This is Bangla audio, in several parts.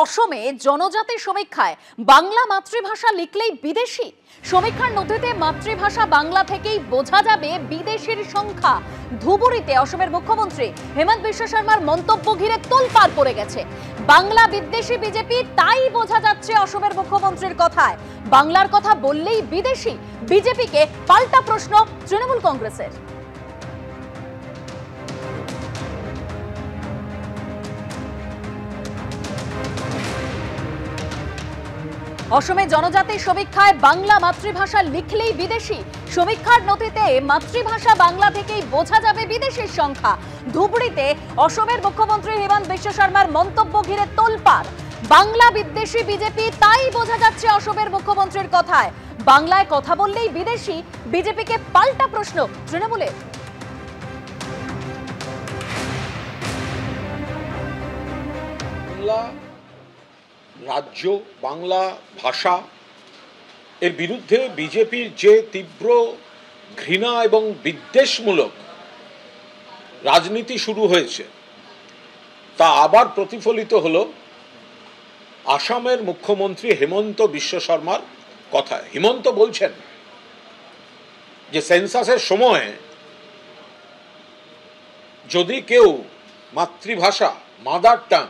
অসমে জনজাতি সমীক্ষায় বাংলা মাতৃভাষা লিখলেই বিদেশি। সমীক্ষার নথিতে মাতৃভাষা বাংলা থেকেই বোঝা যাবে বিদেশির সংখ্যা। ধুবুরীতে অসমের মুখ্যমন্ত্রী হেমন্ত বিশ্ব শর্মার মন্তব্য ঘিরে তোলপাড় পড়ে গেছে। বাংলা বিদ্বেষী বিজেপি, তাই বোঝা যাচ্ছে অসমের মুখ্যমন্ত্রীর কথায়। বাংলার কথা বললেই বিদেশি। বিজেপিকে পাল্টা প্রশ্ন তৃণমূল কংগ্রেসের। অসমে জনজাতি সমীক্ষায় বাংলা মাতৃভাষা লিখলেই বিদেশি। সমীক্ষার নথিতে মাতৃভাষা বাংলা থেকেই বোঝা যাবে বিদেশির সংখ্যা। ধুবুরীতে অসমের মুখ্যমন্ত্রী হেমন্ত বিশ্ব শর্মার মন্তব্য ঘিরে তোলপাড়। বাংলা বিদ্বেষী বিজেপি, তাই বোঝা যাচ্ছে অসমের মুখ্যমন্ত্রীর কথায়। বাংলায় কথা বললেই বিদেশি। বিজেপিকে পাল্টা প্রশ্ন তৃণমূলের। রাজ্য বাংলা ভাষা এর বিরুদ্ধে বিজেপির যে তীব্র ঘৃণা এবং বিদ্বেষমূলক রাজনীতি শুরু হয়েছে, তা আবার প্রতিফলিত হলো আসামের মুখ্যমন্ত্রী হেমন্ত বিশ্ব শর্মার কথায়। হেমন্ত বলছেন যে সেন্সাসের সময় যদি কেউ মাতৃভাষা মাদার টাং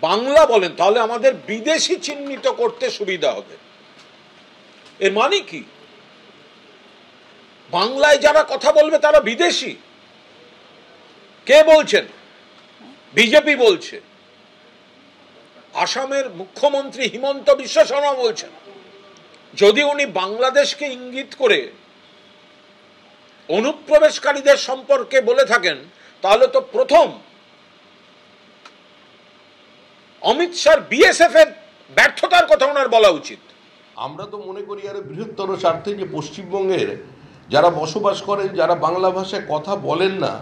বাংলা বলেন, তাহলে আমাদের বিদেশি চিহ্নিত করতে সুবিধা হবে। এর মানে কি? বাংলায় যারা কথা বলবে তারা বিদেশি? কে বলছেন? বিজেপি বলছে। আসামের মুখ্যমন্ত্রী হিমন্ত বিশ্ব শর্মা বলছেন। যদি উনি বাংলাদেশকে ইঙ্গিত করে অনুপ্রবেশকারীদের সম্পর্কে বলে থাকেন, তাহলে তো প্রথম অমিত শাহ বিএসএফ এর ব্যর্থতার কথা ওনার বলা উচিত। আমরা তো মনে করি আরো বৃহত্তর স্বার্থে যে পশ্চিমবঙ্গের যারা বসবাস করেন, যারা বাংলা ভাষায় কথা বলেন না,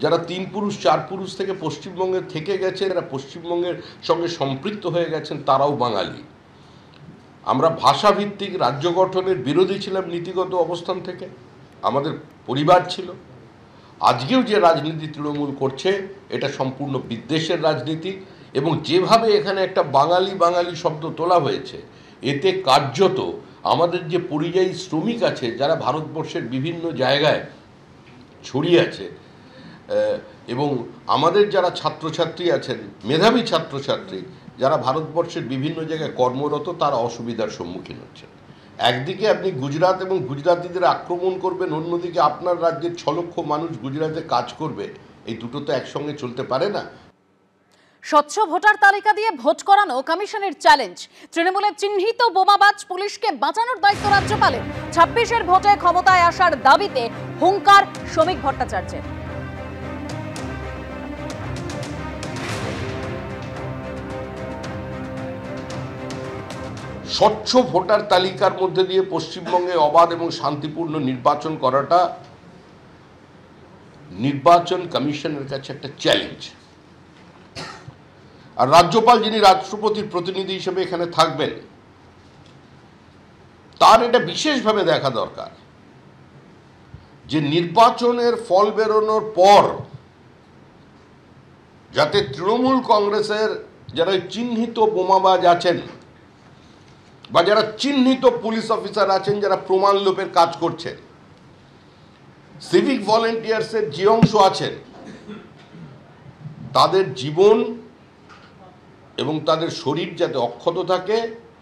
যারা 3 পুরুষ 4 পুরুষ থেকে পশ্চিমবঙ্গে থেকে গেছে, যারা পশ্চিমবঙ্গের সঙ্গে সম্পৃক্ত হয়ে গেছেন, তারাও বাঙালি। আমরা ভাষাভিত্তিক রাজ্য গঠনের বিরোধী ছিলাম নীতিগত অবস্থান থেকে, আমাদের পরিবার ছিল। আজকেও যে রাজনীতি তৃণমূল করছে, এটা সম্পূর্ণ বিদ্বেষের রাজনীতি। এবং যেভাবে এখানে একটা বাঙালি বাঙালি শব্দ তোলা হয়েছে, এতে কার্যত আমাদের যে পরিযায়ী শ্রমিক আছে, যারা ভারতবর্ষের বিভিন্ন জায়গায় ছড়িয়ে আছে, এবং আমাদের যারা ছাত্রছাত্রী আছেন, মেধাবী ছাত্রছাত্রী যারা ভারতবর্ষের বিভিন্ন জায়গায় কর্মরত, তারা অসুবিধার সম্মুখীন হচ্ছেন। একদিকে আপনি গুজরাট এবং গুজরাটিদের আক্রমণ করবেন, অন্যদিকে আপনার রাজ্যের 6 লক্ষ মানুষ গুজরাটে কাজ করবে। এই দুটো তো একসঙ্গে চলতে পারে না। স্বচ্ছ ভোটার তালিকা দিয়ে ভোট করানো কমিশনের চ্যালেঞ্জ। তৃণমূলের চিহ্নিত বোমাবাজ পুলিশকে বাঁচানোর দায়িত্ব রাজ্যপালের। 26-এর ভোটে ক্ষমতায় আসার দাবিতে হুঙ্কার শ্রমিক ভট্টাচার্যের। স্বচ্ছ ভোটার তালিকার মধ্যে দিয়ে পশ্চিমবঙ্গে অবাধ এবং শান্তিপূর্ণ নির্বাচন করাটা নির্বাচন কমিশনের কাছে একটা চ্যালেঞ্জ। আর রাজ্যপাল, যিনি রাষ্ট্রপতির প্রতিনিধি হিসেবে এখানে থাকবেন, তার এটা বিশেষভাবে দেখা দরকার যে নির্বাচনের ফল বেরোনোর পর যাতে তৃণমূল কংগ্রেসের যারা চিহ্নিত বোমাবাজ আছেন বা যারা চিহ্নিত পুলিশ অফিসার আছেন, যারা প্রমাণ লোপের কাজ করছেন, সিভিক ভলেন্টিয়ার্সের যে অংশ আছেন, তাদের জীবন এবং তাদের শরীর যাতে অক্ষত থাকে,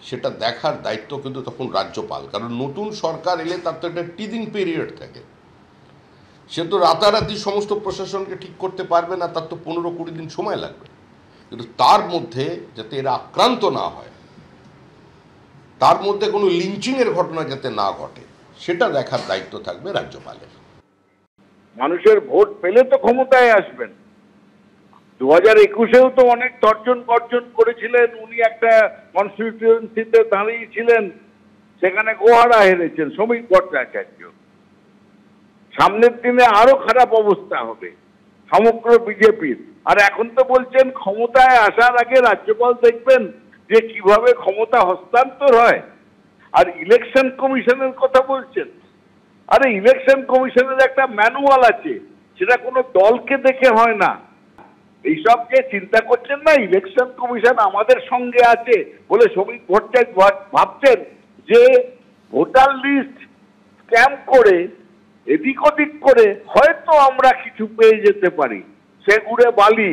সেটা দেখার দায়িত্ব কিন্তু তখন রাজ্যপাল। কারণ নতুন সরকার এলে তার তো একটা টিদিং পিরিয়ড থাকে। সে তো রাতারাতি সমস্ত প্রশাসনকে ঠিক করতে পারবে না, তার তো 15-20 দিন সময় লাগবে। কিন্তু তার মধ্যে যাতে এরা আক্রান্ত না হয়, তার মধ্যে কোনো লিঞ্চিংয়ের ঘটনা যাতে না ঘটে, সেটা দেখার দায়িত্ব থাকবে রাজ্যপালের। মানুষের ভোট পেলে তো ক্ষমতায় আসবেন। 2021-এও তো অনেক তর্জন গর্জন করেছিলেন। উনি একটা কনস্টিটিউয়েন্সিতে দাঁড়িয়েছিলেন, সেখানে গোহারা হেরেছেন শ্রমিক ভট্টাচার্য। সামনের দিনে আরো খারাপ অবস্থা হবে সমগ্র বিজেপির। আর এখন তো বলছেন ক্ষমতায় আসার আগে রাজ্যপাল দেখবেন যে কিভাবে ক্ষমতা হস্তান্তর হয়। আর ইলেকশন কমিশনের কথা বলছেন। আরে ইলেকশন কমিশনের একটা ম্যানুয়াল আছে, সেটা কোনো দলকে দেখে হয় না। এইসব যে চিন্তা করছেন না, ইলেকশন কমিশন আমাদের সঙ্গে আছে বলে শ্রমিক ভট্টাচার্য ভাবছেন যে ভোটার লিস্ট স্ক্যাম করে এদিক ওদিক করে হয়তো আমরা কিছু পেয়ে যেতে পারি, সে গুড়ে বালি।